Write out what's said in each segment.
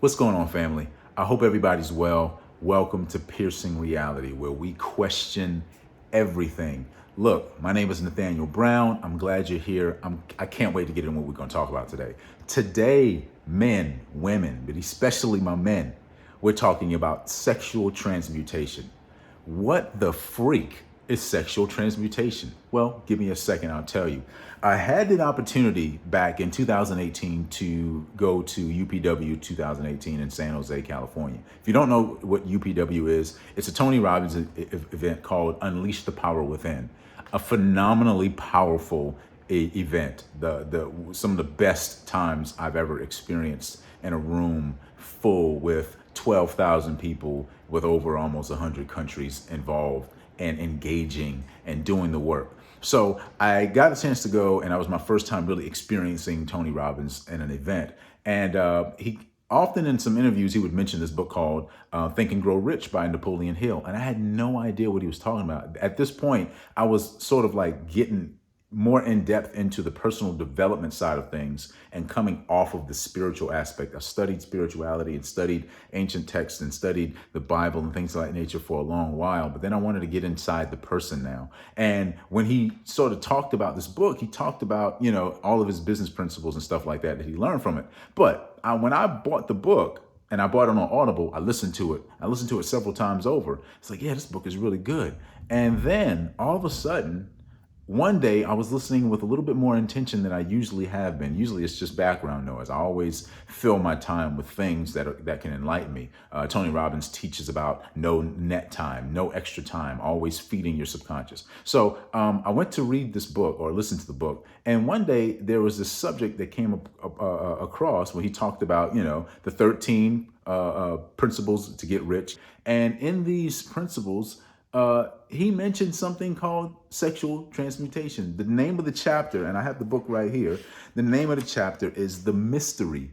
What's going on, family? I hope everybody's well. Welcome to Piercing Reality, where we question everything. Look, my name is Nathaniel Brown. I'm glad you're here. I can't wait to get into what we're going to talk about today. Today, men, women, but especially my men, we're talking about sexual transmutation. What the freak is sexual transmutation? Well, give me a second, I'll tell you. I had an opportunity back in 2018 to go to UPW 2018 in San Jose, California. If you don't know what UPW is, it's a Tony Robbins event called Unleash the Power Within. A phenomenally powerful event. Some of the best times I've ever experienced in a room full with 12,000 people with over almost 100 countries involved and engaging and doing the work. So I got a chance to go, and that was my first time really experiencing Tony Robbins in an event. And he often in some interviews, he would mention this book called Think and Grow Rich by Napoleon Hill. And I had no idea what he was talking about. At this point, I was sort of like getting more in depth into the personal development side of things and coming off of the spiritual aspect. I studied spirituality and studied ancient texts and studied the Bible and things of that nature for a long while. But then I wanted to get inside the person now. And when he sort of talked about this book, he talked about, all of his business principles and stuff like that he learned from it. But when I bought the book, and I bought it on Audible, I listened to it. I listened to it several times over. It's like, yeah, this book is really good. And then all of a sudden, one day I was listening with a little bit more intention than I usually have been. Usually it's just background noise. I always fill my time with things that can enlighten me. Tony Robbins teaches about no net time, no extra time, always feeding your subconscious. So I went to read this book or listen to the book. And one day there was this subject that came across where he talked about, the 13 principles to get rich. And in these principles, he mentioned something called sexual transmutation. The name of the chapter, and I have the book right here, the name of the chapter is The Mystery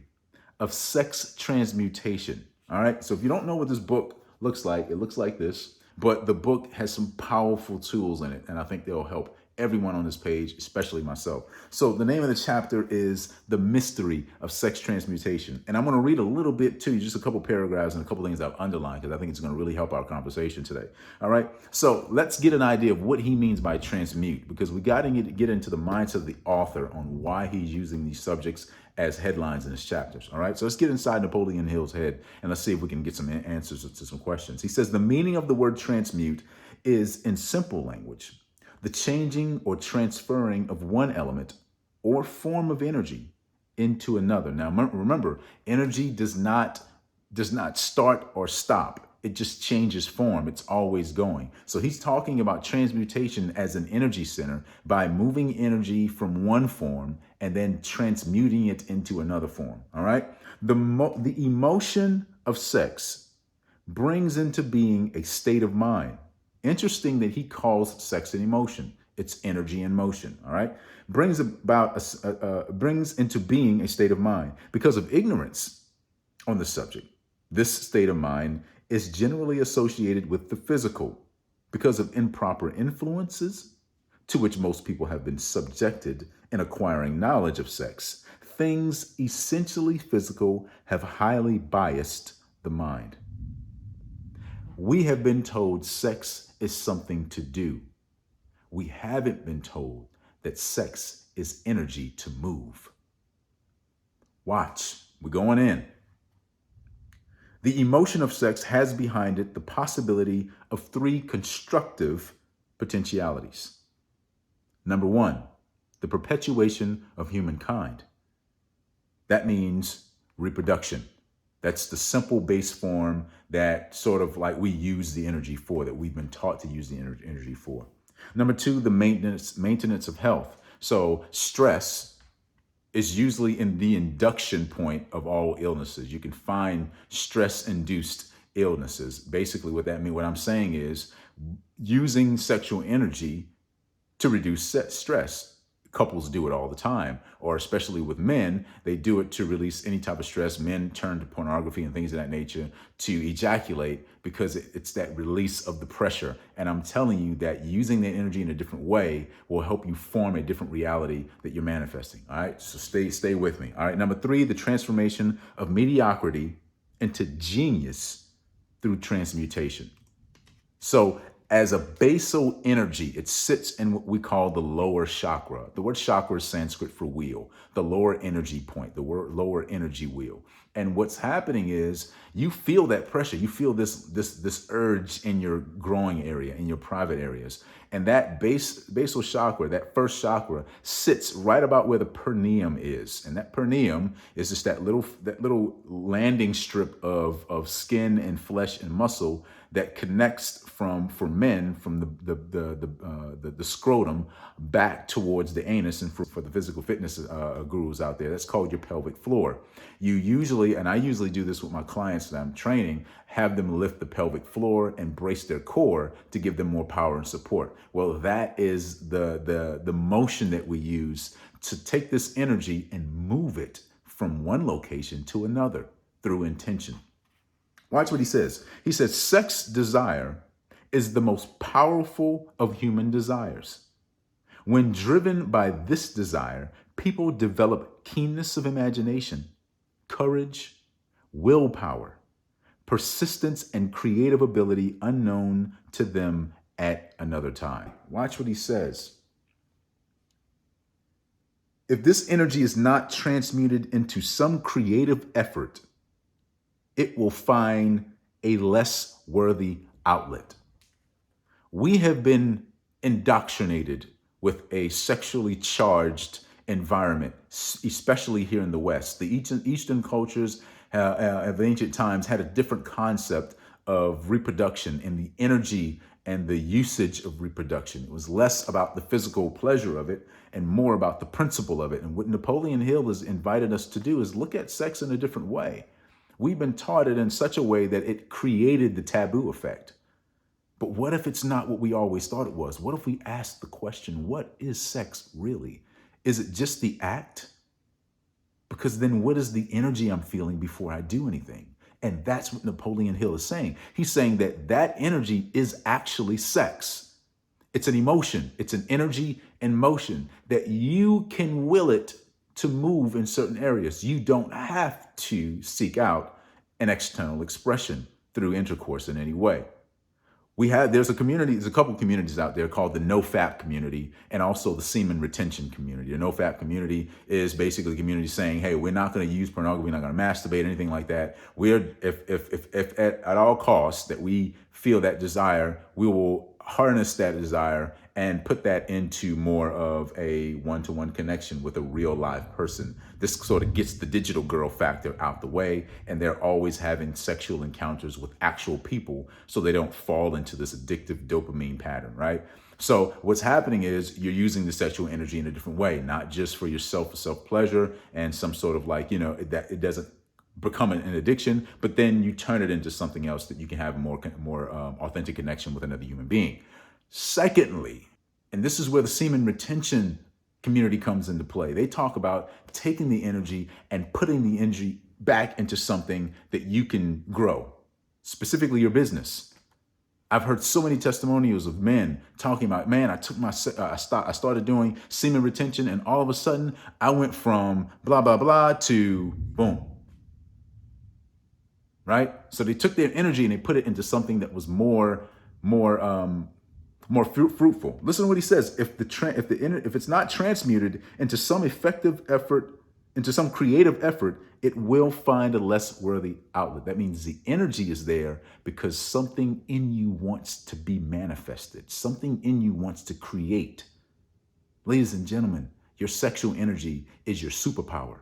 of Sex Transmutation. All right. So if you don't know what this book looks like, it looks like this, but the book has some powerful tools in it. And I think they'll help everyone on this page, especially myself. So the name of the chapter is The Mystery of Sex Transmutation. And I'm going to read a little bit to you, just a couple paragraphs and a couple things I've underlined, because I think it's going to really help our conversation today. All right. So let's get an idea of what he means by transmute, because we got to get into the mindset of the author on why he's using these subjects as headlines in his chapters. All right. So let's get inside Napoleon Hill's head and let's see if we can get some answers to some questions. He says the meaning of the word transmute is, in simple language, the changing or transferring of one element or form of energy into another. Now, remember, energy does not start or stop. It just changes form. It's always going. So he's talking about transmutation as an energy center by moving energy from one form and then transmuting it into another form. All right. The emotion of sex brings into being a state of mind. Interesting that he calls sex an emotion. It's energy in motion. All right. Brings into being a state of mind. Because of ignorance on the subject, this state of mind is generally associated with the physical because of improper influences to which most people have been subjected in acquiring knowledge of sex. Things essentially physical have highly biased the mind. We have been told sex is something to do. We haven't been told that sex is energy to move. Watch, we're going in. The emotion of sex has behind it the possibility of three constructive potentialities. Number one, the perpetuation of humankind. That means reproduction. That's the simple base form that sort of like we use the energy for, that we've been taught to use the energy for. Number two, the maintenance of health. So stress is usually in the induction point of all illnesses. You can find stress-induced illnesses. Basically what I'm saying is using sexual energy to reduce stress. Couples do it all the time, or especially with men, they do it to release any type of stress. Men turn to pornography and things of that nature to ejaculate because it's that release of the pressure. And I'm telling you that using that energy in a different way will help you form a different reality that you're manifesting. All right. So stay with me. All right. Number three, the transformation of mediocrity into genius through transmutation. So as a basal energy, it sits in what we call the lower chakra. The word chakra is Sanskrit for wheel, the lower energy point, the lower energy wheel. And what's happening is you feel that pressure. You feel this urge in your growing area, in your private areas. And that basal chakra, that first chakra, sits right about where the perineum is. And that perineum is just that little landing strip of skin and flesh and muscle that connects for men from the scrotum back towards the anus, and for the physical fitness gurus out there, that's called your pelvic floor. You usually, and I usually do this with my clients that I'm training, have them lift the pelvic floor and brace their core to give them more power and support. Well, that is the motion that we use to take this energy and move it from one location to another through intention. Watch what he says. He says, sex desire is the most powerful of human desires. When driven by this desire, people develop keenness of imagination, courage, willpower, persistence, and creative ability unknown to them at another time. Watch what he says. If this energy is not transmuted into some creative effort, it will find a less worthy outlet. We have been indoctrinated with a sexually charged environment, especially here in the West. The Eastern cultures of ancient times had a different concept of reproduction and the energy and the usage of reproduction. It was less about the physical pleasure of it and more about the principle of it. And what Napoleon Hill has invited us to do is look at sex in a different way. We've been taught it in such a way that it created the taboo effect. But what if it's not what we always thought it was? What if we ask the question, what is sex really? Is it just the act? Because then what is the energy I'm feeling before I do anything? And that's what Napoleon Hill is saying. He's saying that that energy is actually sex. It's an emotion. It's an energy and motion that you can will it to move in certain areas. You don't have to seek out an external expression through intercourse in any way. There's a couple of communities out there called the no-fap community and also the semen retention community. The no-fap community is basically a community saying, hey, we're not going to use pornography, we're not going to masturbate, anything like that. If at all costs that we feel that desire, we will harness that desire and put that into more of a one-to-one connection with a real live person. This sort of gets the digital girl factor out the way, and they're always having sexual encounters with actual people so they don't fall into this addictive dopamine pattern, right? So what's happening is you're using the sexual energy in a different way, not just for yourself, for self-pleasure and some sort of like, that it doesn't become an addiction, but then you turn it into something else that you can have a more authentic connection with another human being. Secondly, and this is where the semen retention community comes into play. They talk about taking the energy and putting the energy back into something that you can grow, specifically your business. I've heard so many testimonials of men talking about, man, I started doing semen retention, and all of a sudden I went from blah, blah, blah to boom. Right? So they took their energy and they put it into something that was more fruitful. Listen to what he says. If it's not transmuted into some effective effort, into some creative effort, it will find a less worthy outlet. That means the energy is there because something in you wants to be manifested. Something in you wants to create. Ladies and gentlemen, your sexual energy is your superpower.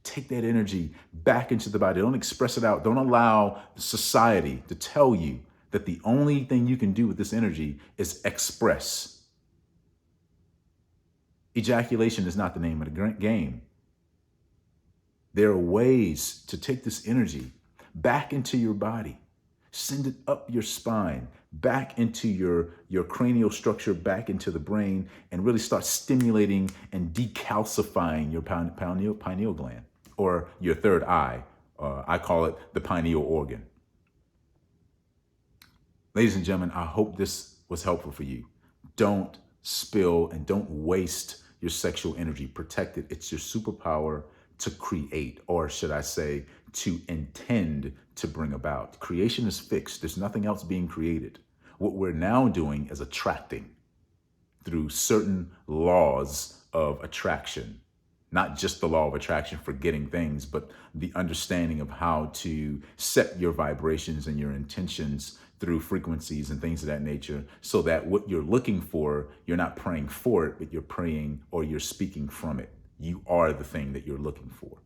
Take that energy back into the body. Don't express it out. Don't allow society to tell you that the only thing you can do with this energy is express. Ejaculation is not the name of the game. There are ways to take this energy back into your body, send it up your spine, back into your cranial structure, back into the brain, and really start stimulating and decalcifying your pineal gland, or your third eye. I call it the pineal organ. Ladies and gentlemen, I hope this was helpful for you. Don't spill and don't waste your sexual energy. Protect it. It's your superpower. to create, or should I say, to intend to bring about. Creation is fixed. There's nothing else being created. What we're now doing is attracting through certain laws of attraction. Not just the law of attraction for getting things, but the understanding of how to set your vibrations and your intentions through frequencies and things of that nature, so that what you're looking for, you're not praying for it, but you're praying or you're speaking from it. You are the thing that you're looking for.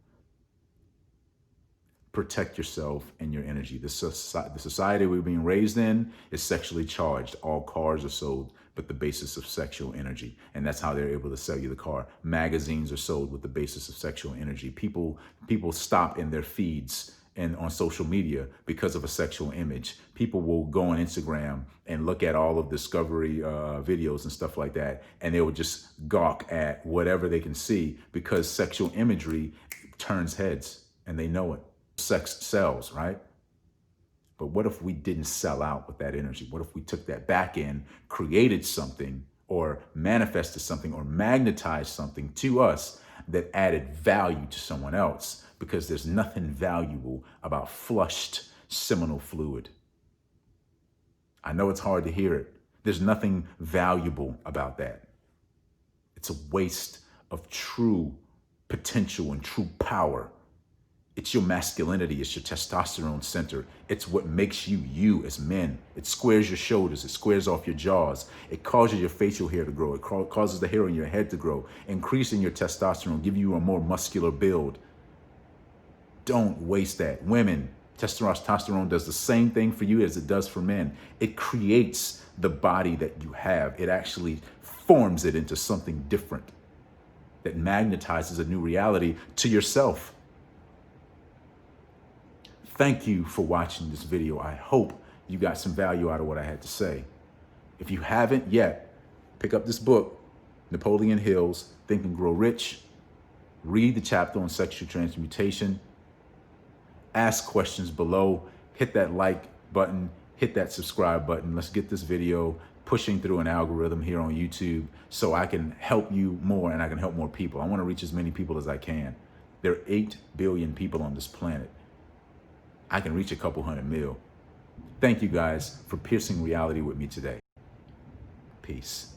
Protect yourself and your energy. The society we're being raised in is sexually charged. All cars are sold with the basis of sexual energy. And that's how they're able to sell you the car. Magazines are sold with the basis of sexual energy. People stop in their feeds and on social media because of a sexual image. People will go on Instagram and look at all of discovery videos and stuff like that, and they will just gawk at whatever they can see because sexual imagery turns heads, and they know it. Sex sells, right? But what if we didn't sell out with that energy? What if we took that back in, created something, or manifested something, or magnetized something to us that added value to someone else? Because there's nothing valuable about flushed seminal fluid. I know it's hard to hear it. There's nothing valuable about that. It's a waste of true potential and true power. It's your masculinity. It's your testosterone center. It's what makes you you as men. It squares your shoulders. It squares off your jaws. It causes your facial hair to grow. It causes the hair on your head to grow, increasing your testosterone, give you a more muscular build. Don't waste that. Women, testosterone does the same thing for you as it does for men. It creates the body that you have. It actually forms it into something different that magnetizes a new reality to yourself. Thank you for watching this video. I hope you got some value out of what I had to say. If you haven't yet, pick up this book, Napoleon Hill's Think and Grow Rich. Read the chapter on sexual transmutation. Ask questions below. Hit that like button. Hit that subscribe button. Let's get this video pushing through an algorithm here on YouTube so I can help you more and I can help more people. I want to reach as many people as I can. There are 8 billion people on this planet. I can reach a couple 100 mil. Thank you guys for piercing reality with me today. Peace.